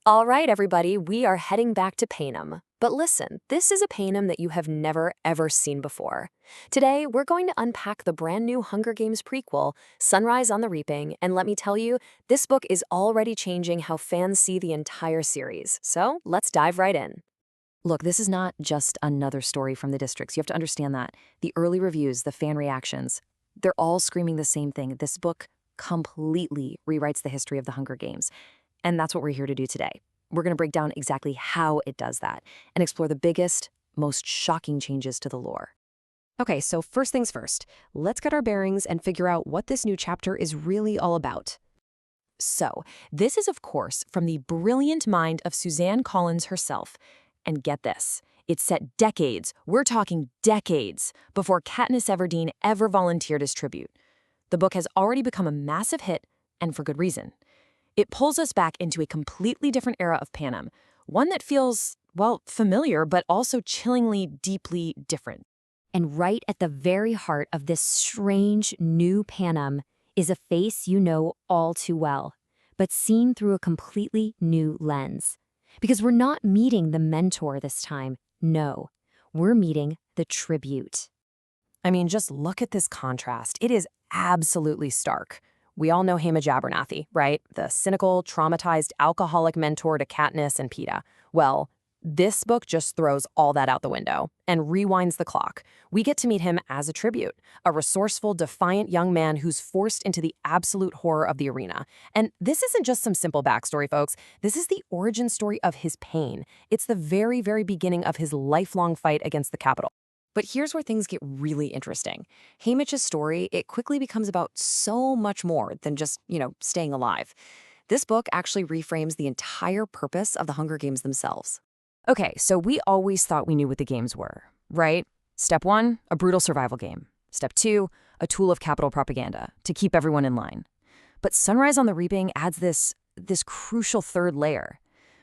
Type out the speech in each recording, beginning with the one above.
All right, everybody, we are heading back to Panem. But listen, this is a Panem that you have never, ever seen before. Today, we're going to unpack the brand new Hunger Games prequel, Sunrise on the Reaping, and let me tell you, this book is already changing how fans see the entire series. So let's dive right in. Look, this is not just another story from the districts. You have to understand that. The early reviews, the fan reactions, they're all screaming the same thing. This book completely rewrites the history of the Hunger Games. And that's what we're here to do today. We're going to break down exactly how it does that and explore the biggest, most shocking changes to the lore. Okay, so first things first, let's get our bearings and figure out what this new chapter is really all about. So, this is, of course, from the brilliant mind of Suzanne Collins herself. And get this, it's set decades, we're talking decades, before Katniss Everdeen ever volunteered as tribute. The book has already become a massive hit, and for good reason. It pulls us back into a completely different era of Panem, one that feels, well, familiar, but also chillingly, deeply different. And right at the very heart of this strange new Panem is a face you know all too well, but seen through a completely new lens. Because we're not meeting the mentor this time, no, we're meeting the tribute. I mean, just look at this contrast. It is absolutely stark. We all know Hema Abernathy, right? The cynical, traumatized, alcoholic mentor to Katniss and Peeta. Well, this book just throws all that out the window and rewinds the clock. We get to meet him as a tribute, a resourceful, defiant young man who's forced into the absolute horror of the arena. And this isn't just some simple backstory, folks. This is the origin story of his pain. It's the very, very beginning of his lifelong fight against the Capitol. But here's where things get really interesting. Haymitch's story, it quickly becomes about so much more than just, staying alive. This book actually reframes the entire purpose of the Hunger Games themselves. Okay, so we always thought we knew what the games were, right? Step 1, a brutal survival game. Step 2, a tool of capital propaganda to keep everyone in line. But Sunrise on the Reaping adds this crucial third layer.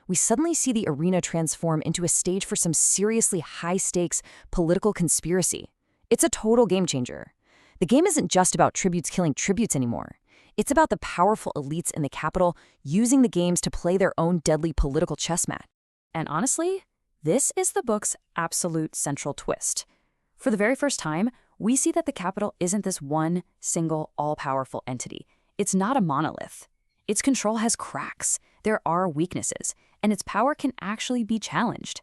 We suddenly see the arena transform into a stage for some seriously high-stakes political conspiracy. It's a total game changer. The game isn't just about tributes killing tributes anymore. It's about the powerful elites in the capital using the games to play their own deadly political chess match. And honestly, this is the book's absolute central twist. For the very first time, we see that the capital isn't this one, single, all-powerful entity. It's not a monolith. Its control has cracks. There are weaknesses, and its power can actually be challenged.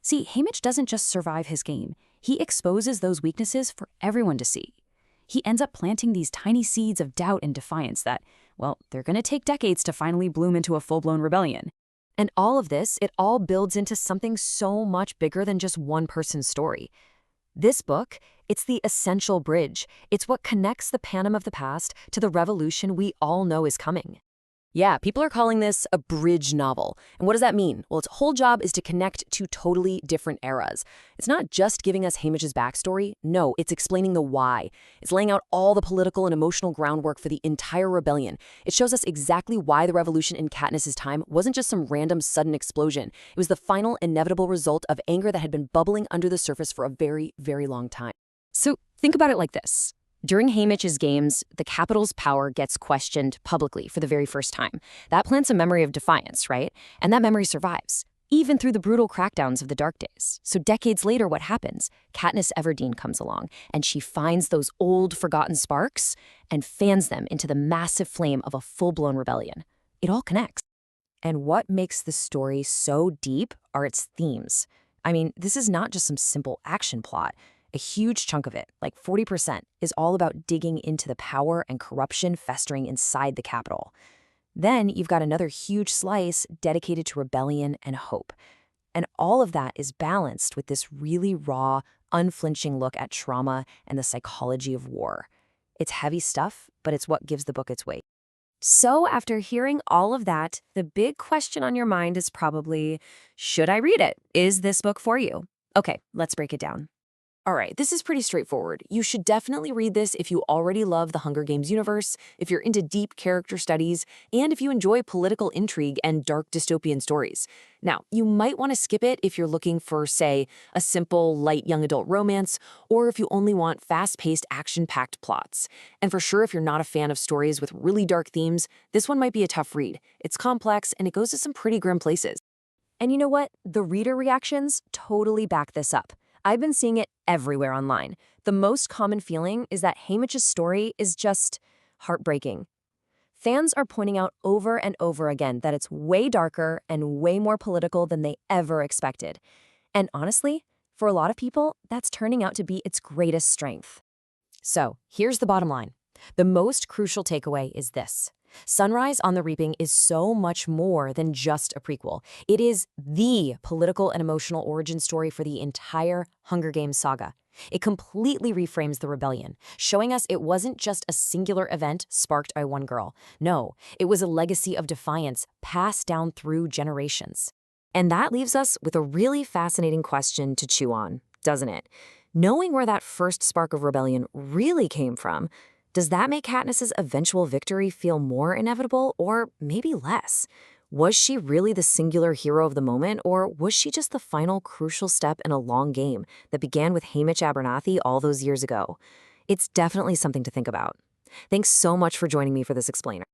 See, Haymitch doesn't just survive his game. He exposes those weaknesses for everyone to see. He ends up planting these tiny seeds of doubt and defiance that, well, they're going to take decades to finally bloom into a full-blown rebellion. And all of this, it all builds into something so much bigger than just one person's story. This book, it's the essential bridge. It's what connects the Panem of the past to the revolution we all know is coming. Yeah, people are calling this a bridge novel. And what does that mean? Well, its whole job is to connect two totally different eras. It's not just giving us Haymitch's backstory. No, it's explaining the why. It's laying out all the political and emotional groundwork for the entire rebellion. It shows us exactly why the revolution in Katniss's time wasn't just some random sudden explosion. It was the final inevitable result of anger that had been bubbling under the surface for a very, very long time. So think about it like this. During Haymitch's games, the Capitol's power gets questioned publicly for the very first time. That plants a memory of defiance, right? And that memory survives, even through the brutal crackdowns of the Dark Days. So decades later, what happens? Katniss Everdeen comes along, and she finds those old, forgotten sparks and fans them into the massive flame of a full-blown rebellion. It all connects. And what makes the story so deep are its themes. I mean, this is not just some simple action plot. A huge chunk of it, like 40%, is all about digging into the power and corruption festering inside the Capitol. Then you've got another huge slice dedicated to rebellion and hope. And all of that is balanced with this really raw, unflinching look at trauma and the psychology of war. It's heavy stuff, but it's what gives the book its weight. So after hearing all of that, the big question on your mind is probably, should I read it? Is this book for you? Okay, let's break it down. All right, this is pretty straightforward. You should definitely read this if you already love the Hunger Games universe, if you're into deep character studies, and if you enjoy political intrigue and dark dystopian stories. Now, you might want to skip it if you're looking for, say, a simple, light young adult romance, or if you only want fast-paced, action-packed plots. And for sure, if you're not a fan of stories with really dark themes, this one might be a tough read. It's complex, and it goes to some pretty grim places. And you know what? The reader reactions totally back this up. I've been seeing it everywhere online. The most common feeling is that Haymitch's story is just heartbreaking. Fans are pointing out over and over again that it's way darker and way more political than they ever expected. And honestly, for a lot of people, that's turning out to be its greatest strength. So, here's the bottom line. The most crucial takeaway is this. Sunrise on the Reaping is so much more than just a prequel. It is the political and emotional origin story for the entire Hunger Games saga. It completely reframes the rebellion, showing us it wasn't just a singular event sparked by one girl. No, it was a legacy of defiance passed down through generations. And that leaves us with a really fascinating question to chew on, doesn't it? Knowing where that first spark of rebellion really came from, does that make Katniss's eventual victory feel more inevitable or maybe less? Was she really the singular hero of the moment, or was she just the final crucial step in a long game that began with Haymitch Abernathy all those years ago? It's definitely something to think about. Thanks so much for joining me for this explainer.